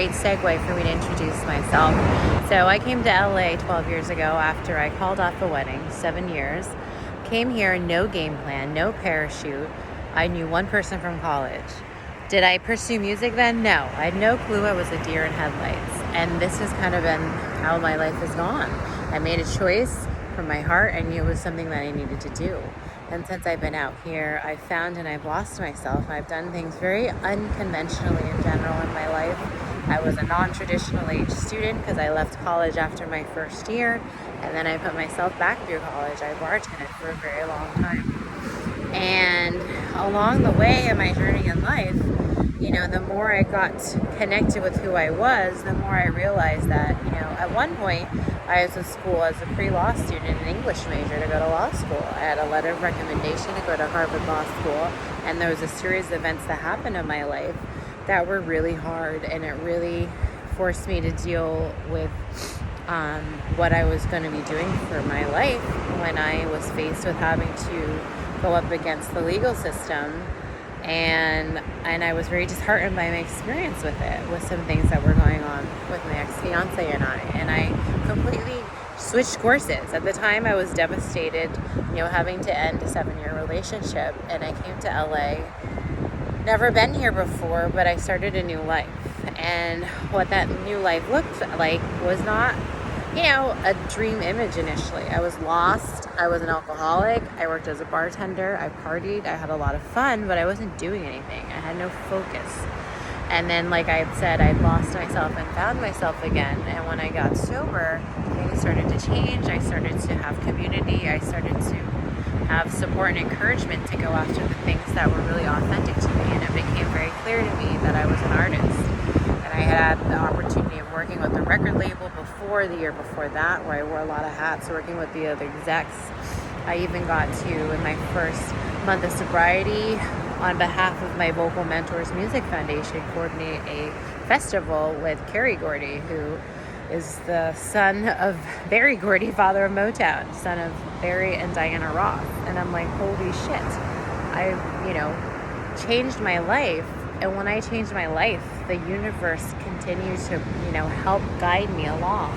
Great segue for me to introduce myself. So I came to LA 12 years ago after I called off a wedding, 7 years. Came here, no game plan, no parachute. I knew one person from college. Did I pursue music then? No. I had no clue I was a deer in headlights. And this has kind of been how my life has gone. I made a choice from my heart. I knew it was something that I needed to do. And since I've been out here, I've found and I've lost myself. I've done things very unconventionally in general in my life. I was a non-traditional age student because I left college after my first year, and then I put myself back through college. I bartended for a very long time. And along the way in my journey in life, the more I got connected with who I was, the more I realized that, at one point I was in school as a pre-law student, an English major, to go to law school. I had a letter of recommendation to go to Harvard Law School, and there was a series of events that happened in my life that were really hard, and it really forced me to deal with what I was going to be doing for my life when I was faced with having to go up against the legal system. And I was very disheartened by my experience with it, with some things that were going on with my ex-fiance and I completely switched courses. At the time, I was devastated, having to end a 7-year relationship, and I came to LA. Never been here before, but I started a new life. And what that new life looked like was not, a dream image initially. I was lost. I was an alcoholic. I worked as a bartender. I partied. I had a lot of fun, but I wasn't doing anything. I had no focus. And then, like I had said, I lost myself and found myself again. And when I got sober, things started to change. I started to have community. I started to have support and encouragement to go after the things that were really authentic to me. And it became very clear to me that I was an artist. And I had the opportunity of working with a record label before, the year before that, where I wore a lot of hats, working with the other execs. I even got to, in my first month of sobriety, on behalf of my Vocal Mentors Music Foundation, coordinate a festival with Kerry Gordy, who is the son of Barry Gordy, father of Motown, son of Barry and Diana Ross. And I'm like, holy shit. I, changed my life. And when I changed my life, the universe continued to, help guide me along.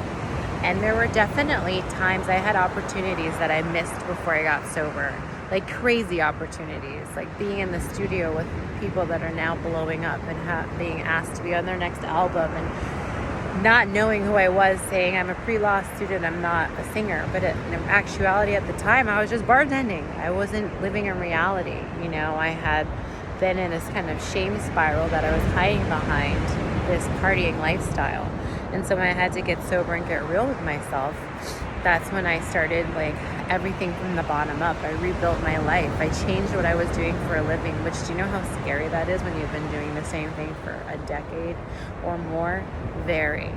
And there were definitely times I had opportunities that I missed before I got sober. Like crazy opportunities, like being in the studio with people that are now blowing up and being asked to be on their next album, and not knowing who I was, saying I'm a pre-law student, I'm not a singer. But in actuality at the time, I was just bartending. I wasn't living in reality. I had been in this kind of shame spiral that I was hiding behind this partying lifestyle. And so when I had to get sober and get real with myself, that's when I started everything from the bottom up. I rebuilt my life. I changed what I was doing for a living, which, do you know how scary that is when you've been doing the same thing for a decade or more? Very,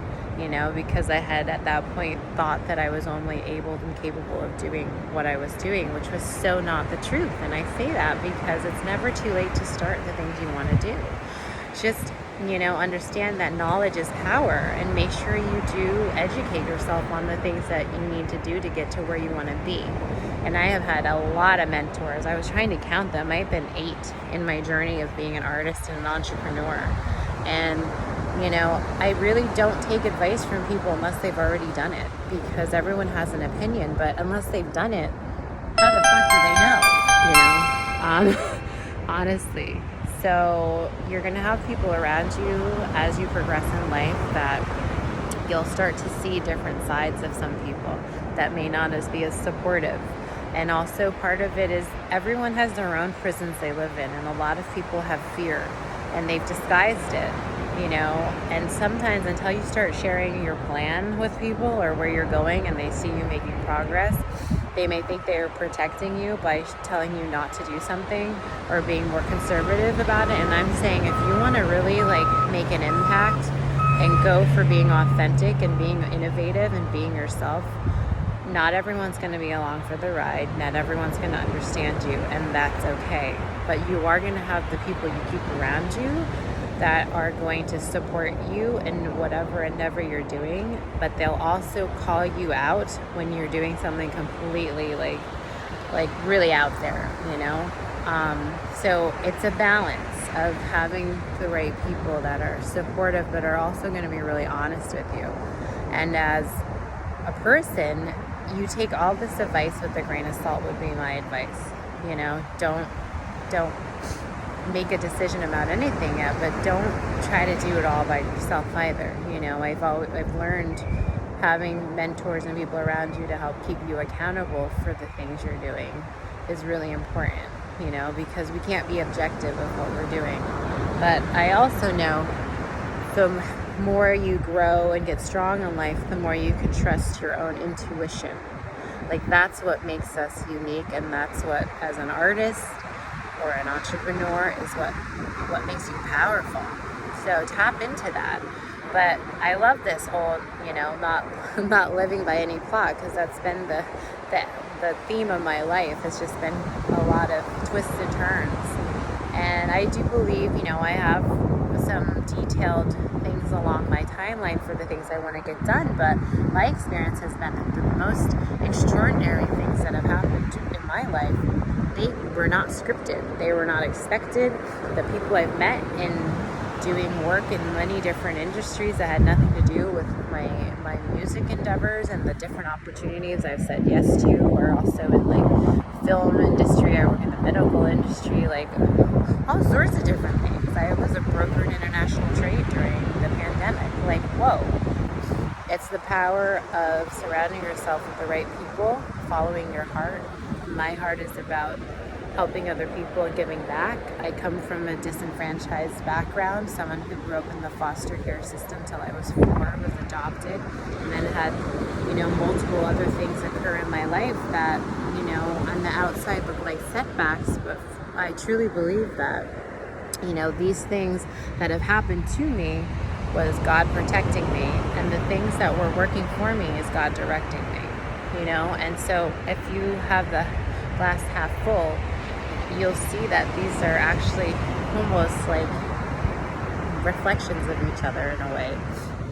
because I had at that point thought that I was only able and capable of doing what I was doing, which was so not the truth. And I say that because it's never too late to start the things you want to do. Just understand that knowledge is power, and make sure you do educate yourself on the things that you need to do to get to where you want to be. And I have had a lot of mentors. I was trying to count them. I've been 8 in my journey of being an artist and an entrepreneur. And, I really don't take advice from people unless they've already done it, because everyone has an opinion, but unless they've done it, how the fuck do they know? Honestly. So you're going to have people around you as you progress in life that you'll start to see different sides of some people that may not be as supportive. And also part of it is everyone has their own prisons they live in, and a lot of people have fear and they've disguised it, and sometimes until you start sharing your plan with people or where you're going and they see you making progress, they may think they're protecting you by telling you not to do something or being more conservative about it. And I'm saying, if you want to really make an impact and go for being authentic and being innovative and being yourself, not everyone's going to be along for the ride. Not everyone's going to understand you, and that's okay. But you are going to have the people you keep around you that are going to support you in whatever endeavor you're doing, but they'll also call you out when you're doing something completely really out there, So it's a balance. of having the right people that are supportive but are also going to be really honest with you. And as a person, you take all this advice with a grain of salt would be my advice. Don't make a decision about anything yet, but don't try to do it all by yourself either. I've learned having mentors and people around you to help keep you accountable for the things you're doing is really important, because we can't be objective of what we're doing. But I also know the more you grow and get strong in life, the more you can trust your own intuition. Like, that's what makes us unique, and that's what, as an artist or an entrepreneur, is what makes you powerful. So tap into that. But I love this whole, not living by any plot, because that's been the theme of my life. Has just been a lot of twists and turns. And I do believe, I have some detailed things along my timeline for the things I want to get done, but my experience has been that the most extraordinary things that have happened in my life, they were not scripted. They were not expected. The people I've met in doing work in many different industries that had nothing to do with my music endeavors and the different opportunities I've said yes to, or also in like film industry, I work in the medical industry, like all sorts of different things. I was a broker in international trade during the pandemic. Like, whoa. It's the power of surrounding yourself with the right people, following your heart. My heart is about helping other people and giving back. I come from a disenfranchised background, someone who grew up in the foster care system till I was 4, was adopted, and then had, multiple other things occur in my life that, on the outside look like setbacks, but I truly believe that, these things that have happened to me was God protecting me, and the things that were working for me is God directing me, and so if you have the glass half full, you'll see that these are actually almost like reflections of each other in a way.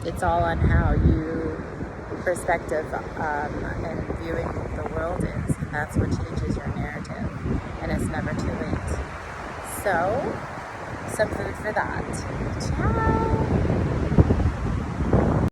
It's all on how you perspective and viewing the world is, and that's what changes your narrative, and it's never too late. So, some food for that. Ciao!